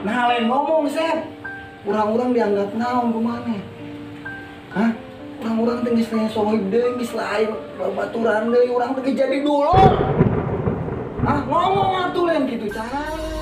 Nah lain ngomong Sep. Orang-orang dianggap naon kemana? Hah? Orang-orang teh geus sohib deui, geus lain babaturan deui, urang teh jadi dulu. Ah ngomong atuh lain kitu carana.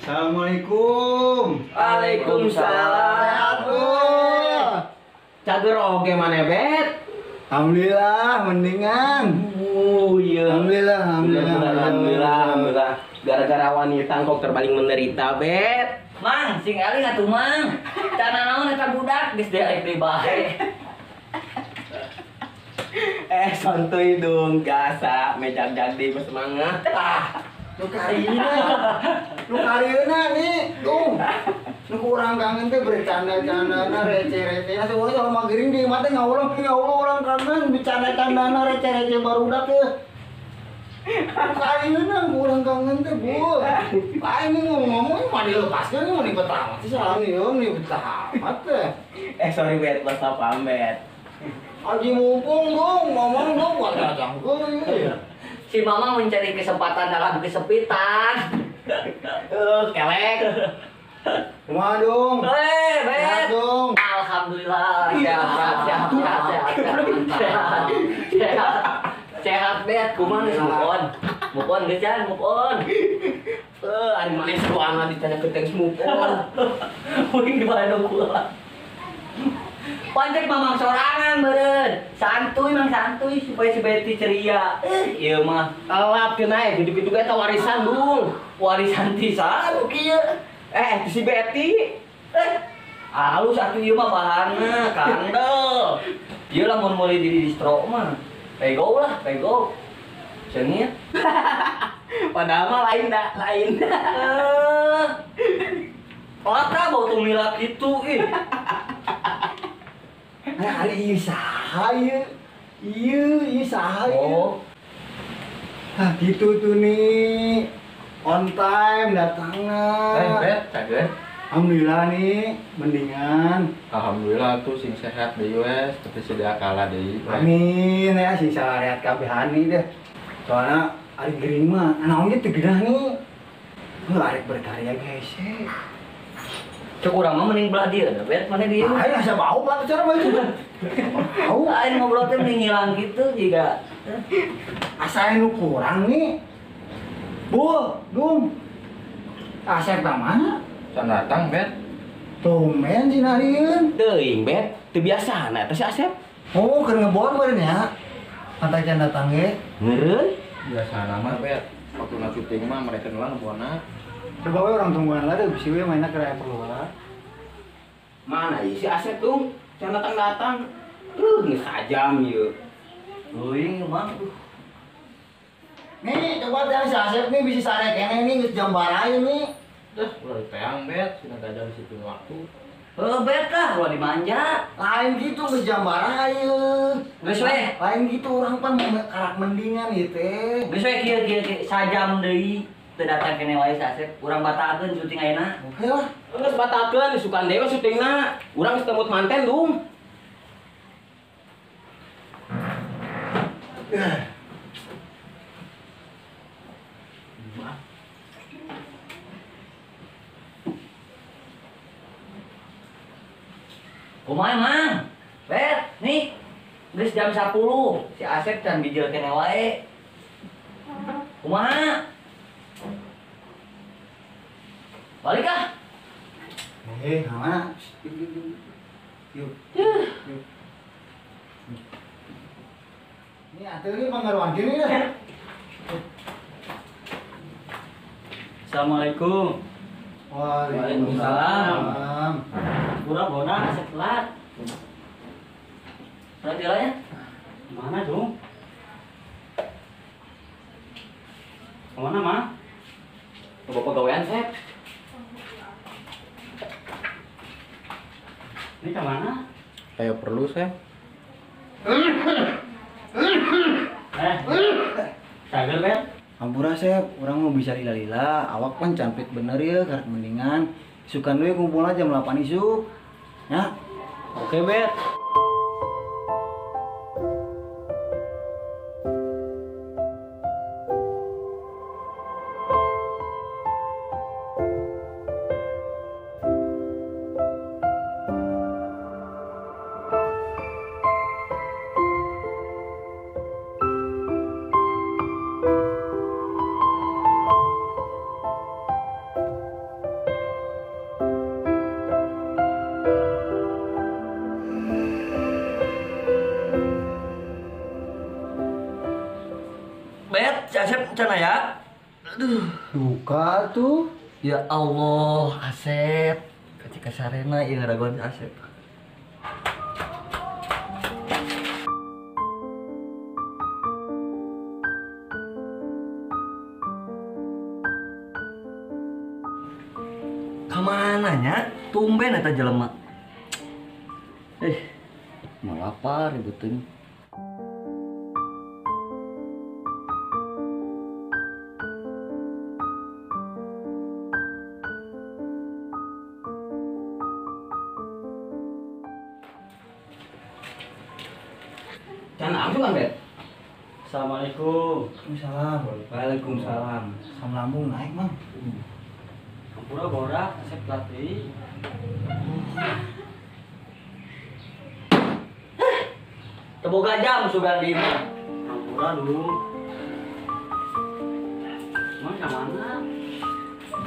Assalamualaikum. Waalaikumsalam. Cager oge mana bet? Alhamdulillah mendingan. Iya. Alhamdulillah. Gara-gara wanita kok terbaling menderita bet. Mang, sing eling atuh mang. Cana naon eta budak geus derek deui bae. Santuy dong, gasa mejag-jag deui semangat. Lu karina nih, tuh. Nu kurang kangen teh bercanda-candana receh-receh. Asa urang kalau magering di mata ngawulang orang kangen bercanda-candana receh-receh barudak teh. Karina kurang kangen teh, Bu. Lain nih ngomong mah dilepaskeun mah dibetamat sih salah nih, dibetamat teh. Sorry bet, pas apa bet? Aji mumpung dong, ngomong dong, wadah jangkeun. Si Mama mencari kesempatan dalam kesempitan. Kelek. Kumaha dong? Bet. Dong. Alhamdulillah. Sehat bet. Kumaha geus move on geus can move on. Ari manis ruangan ditanya keteng move on. Uing di mana dong kula. Pancek mamang sorangan beureun. Santuy mang santuy supaya si Betty ceria. Ieu mah Alap kena ya, jadi gitu eta warisan dong. warisan ti saha kieu. Si Betty. Halus atuh ieu mah bahanna kandel. Ieu lamun meuli di distro mah. Pego lah, pego. Cenah. Padahal mah lain. Patra bau tumilak itu Nah, ieu saha ieu? Ieu saha ieu? Oh. Nah, gitu tuh nih. On time datangna. Bet, kaget. Alhamdulillah nih, mendingan. Alhamdulillah tuh sing sehat deui wes, tapi sedia kalah deui. Amin ya si sareat kabehan nih deh. Soalnya ari gering mah, naon ge teu geunah nih. Arek berkarya guys. Cek urang mah mending belah dia, bet mana dia? Ayo asa bau pak cara baju. Bau. Lain ngobrol teh mending ngilang gitu juga. Asa nu kurang nih. Bu, Dung. Asep ka mana? Can datang, Bet. Tumben si Narieun. Teuing bet, teu biasana eta si Asep. Oh, keur ngebor meureun ya. Pantai can datang ge. Ngeureun. Biasa nama, Bet. Waktu na syuting mah mereka nulang buana. Coba we orang tungguan lah deh, bisi we mainna ke area perluan. Mana ieu si Asep tuh? Can datang. Geus sajam ieu. Uing mah. Nih, coba teh si Asep nih bisi sare kene nih geus jam baraha nih. Dah, udah teang, Bet. Sudah gak ada di situ waktu. Bet lah, ulah dimanja. Lain gitu geus jam baraha ieu. Geus we. Lain gitu urang pan karak mendingan ieu teh. Geus we kieu sajam deui teu datang kene wae si Asep. Urang batakeun syuting ayeuna. Oke lah. Geus batakeun disukan dewe syutingna. Urang geus temut manten dung. Kumaha Mang? Bet, nih. Geus jam 10. Si Asep can bijil kene wae. Kumaha? Balik ah. Mana? Yuk. Ini atuh ini pangaruan gini dah. Assalamualaikum. Waalaikumsalam. Kurang bona Asep telat. Mana jalannya? Mana dong? Kemana mah? Ke bapak gawean Sep. Ini kemana? Kayak perlu saya. Cager bet. Ampura Sep, orang mau bisa lila-lila, awak pan campit bener ya, karena mendingan isukan dulu kumpulnya jam 8 isuk. Ya, Oke bet. Bet, si Asep cana ya. Aduh. duka tuh. Ya Allah, Asep. Ketika sarena ieu ngaragoan si Asep. Kemana nya? Tumben eta jelema. Mau lapar ributin. Can langsung kan, Bet? Assalamualaikum. Waalaikumsalam. Waalaikumsalam. Asam lambung naik, Mang. Ampura borak, Asep pelatih. Teboga jam sudah di imah. Ampura dulu. Emang ke mana?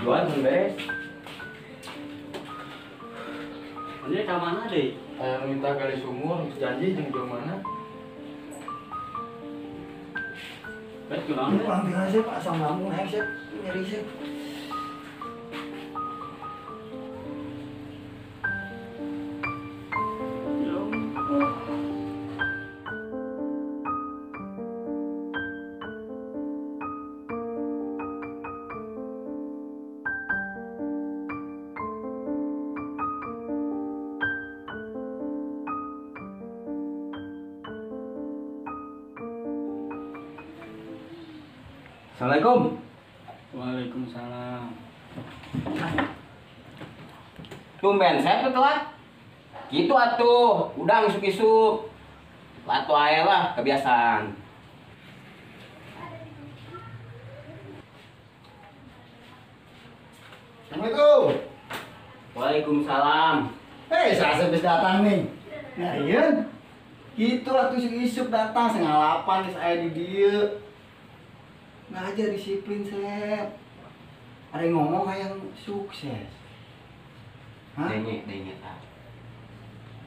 Jual kan, Bet? Ini ke mana deh? Saya minta kali sumur, janji jeung jual mana? Bet Ini kenapa? pulang bilang Sep, asam lambung naik Sep, nyeri Sep. Assalamualaikum. Waalaikumsalam. Tumben saya tuh telat. Gitu atuh, udah isuk-isuk. Latu aja lah, kebiasaan. Assalamualaikum. Waalaikumsalam. Hei, si Asep bisa datang nih. Nah, iya. Gitu atuh isuk datang setengah 8 geus aya di dieu. Ngajar disiplin, Sep. Ada yang ngomong kayak sukses. Hah? Denge ah.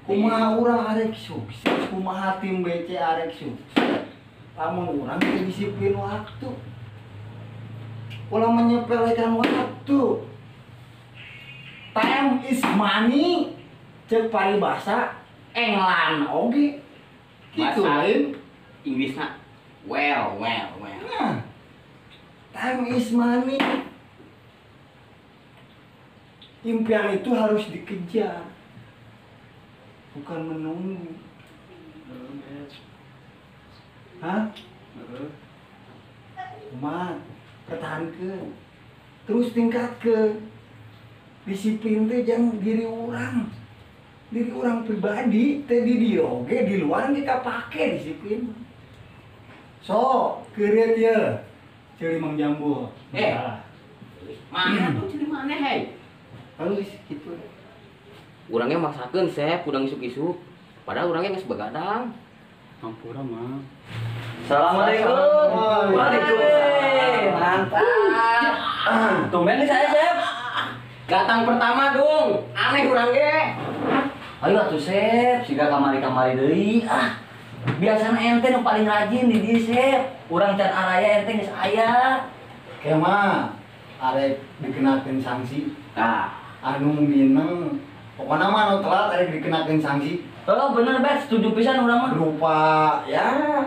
Kumaha urang arek sukses, kumaha tim BC arek sukses. Lamun urang teu disiplin waktu. Ulah menyepelekan waktu. Time is money. Cek paribasa englan oge. Gitu Bahasa lain. Inggrisna well. Nah, time is money. Impian itu harus dikejar, bukan menunggu. Hah? Umat, pertahankan. Terus tingkatkan. Disiplin teh jangan diri orang. Diri orang pribadi teh di dia oge di luar kita pakai disiplin. So, keureut ya. Ceuri Mang Jambu. Mana tuh jadi mana hei? Halus gitu. Urangnya maksakeun Sep, udang isuk-isuk. Padahal urangnya geus begadang. Ampura mah. Assalamualaikum. Waalaikumsalam. Mantap. Tumben nih saya, Sep. Datang pertama dong, aneh urang ge. Ayo atuh, Sep. Siga kamari-kamari deui. Biasana ente nu paling rajin di dieu, Sep. Urang can araya ente geus aya. Kema arek dikenakeun sanksi. Nah, Anu mineng. Pokona mah anu telat arek dikenakeun sanksi. Oh, bener, Bet. Setuju pisan urang mah. Berupa ya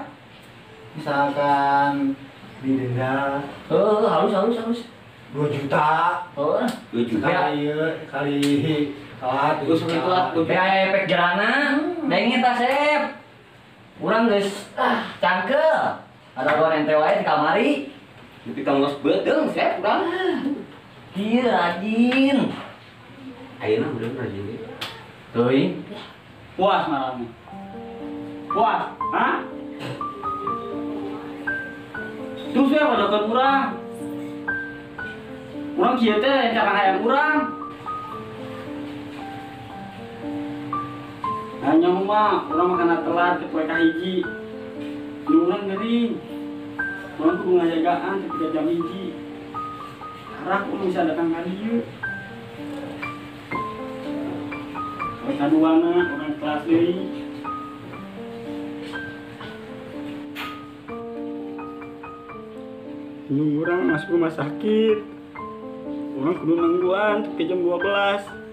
misalkan didenda Halus. 2 juta. Oh, 2 juta. Kali Terus itu atuh. Efek jerana, dengin tas Sep. Urang geus cangkel. Ada dua ente wae di kamari. Tapi kangos beuteung Sep urang. Ieu rajin. Ayeuna udah rajin ge. Teuing. Puas malamnya. Puas, hah? Terus ya pada kan urang. Urang kieu teh cara hayang urang. Hanya mah urang makan telat ke poe kahiji. Nu urang geuring. Urang kudu ngajagaan ketika jam 1. Harap urang bisa datang ka dieu. Poe kaduana urang kelas deui. Nunggu orang masuk rumah sakit. Orang kudu nungguan sampai jam 12.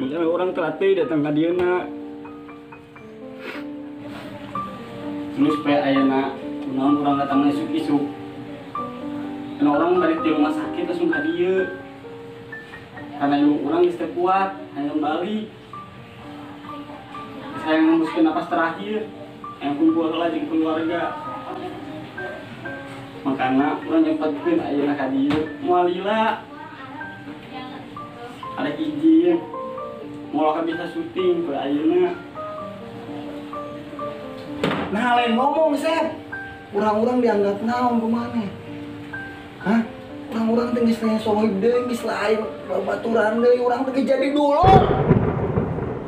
Makanya orang telat deui datang ka dieuna. Ini supaya ayeuna kunaon urang datang isuk-isuk. Karena orang balik di rumah sakit langsung ka dieu. Karena ibu orang geus teu kuat, hayang balik. Saya ngembuskeun napas terakhir, yang kumpul heula jeung keluarga. Makanya urang nyempetkeun ayeuna ka dieu moal lila. Ada izin. Moal bisa syuting ke ayeuna. Nah lain ngomong Sep. Urang-urang dianggap naon kumaha? Hah? Urang-urang teh geus sohib deui, geus lain babaturan deui, urang teh jadi dulu.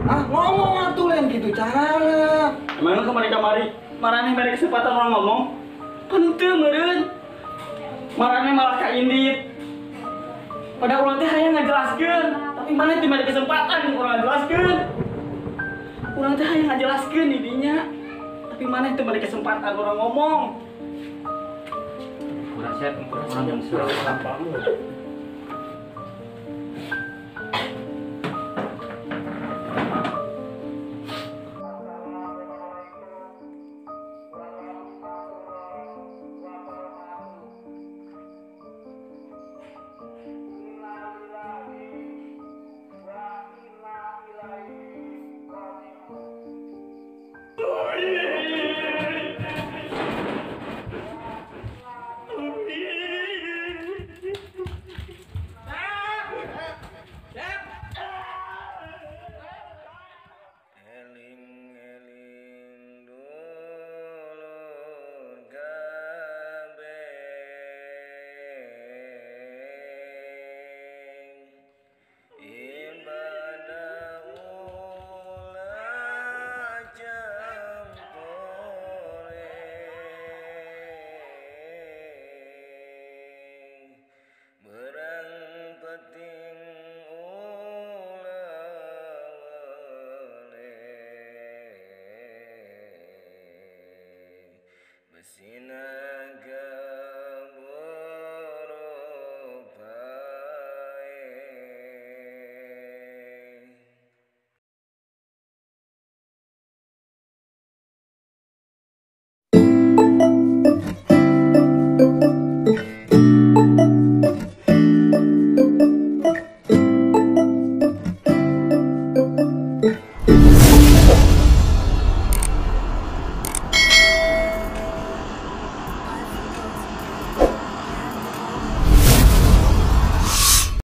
Ah ngomong atuh lain kitu carana. Emang kamari-kamari marane bari kesempatan orang ngomong? Henteu meureun. Marane malah ka indit. Pada urang teh hayang ngajelaskeun, tapi mana teu bari kesempatan urang ngajelaskeun. Urang teh hayang ngajelaskeun di dinya, tapi mana teu bari kesempatan urang ngomong. Urang Sep, urang yang salah. Sina